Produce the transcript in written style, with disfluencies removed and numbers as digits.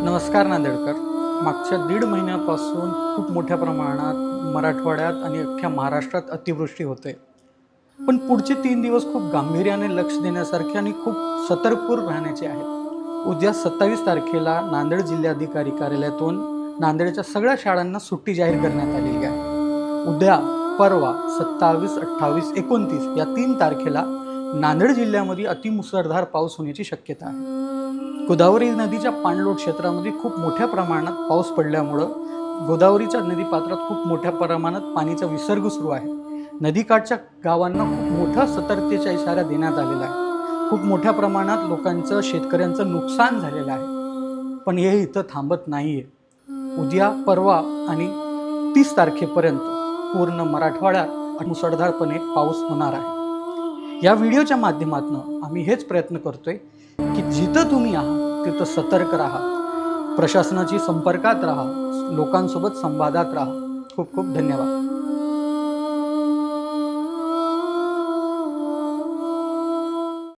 नमस्कार नांदेडकर. मागच्या दीड महिन्यापासून खूप मोठ्या प्रमाणात मराठवाड्यात आणि अख्ख्या महाराष्ट्रात अतिवृष्टी होते. पण पुढचे 3 दिवस खूप गांभीर्याने लक्ष देण्यासारखे आणि खूप सतर्कपूर राहण्याचे आहेत. उद्या 27 तारखेला नांदेड जिल्हाधिकारी कार्यालयातून नांदेडच्या सगळ्या शाळांना सुट्टी जाहीर करण्यात आलेली आहे. उद्या, परवा 27, 28, 29 या 3 तारखेला नांदेड जिल्ह्यामध्ये अतिमुसळधार पाऊस होण्याची शक्यता आहे. गोदावरी नदीच्या पाणलोट क्षेत्रामध्ये खूप मोठ्या प्रमाणात पाऊस पडल्यामुळं गोदावरीच्या नदीपात्रात खूप मोठ्या प्रमाणात पाणीचा विसर्ग सुरू आहे. नदीकाठच्या गावांना खूप मोठा सतर्कतेचा इशारा देण्यात आलेला आहे. खूप मोठ्या प्रमाणात लोकांचं, शेतकऱ्यांचं नुकसान झालेलं आहे. पण हे इथं थांबत नाहीये. उद्या, परवा आणि 30 तारखेपर्यंत पूर्ण मराठवाड्यात मुसळधारपणे पाऊस होणार आहे. या व्हिडिओच्या माध्यमातून आम्ही हेच प्रयत्न करतोय की जिथं तुम्ही आहात तिथं सतर्क राहा, प्रशासनाची संपर्कात राहा, लोकांसोबत संवादात राहा. खूप खूप धन्यवाद.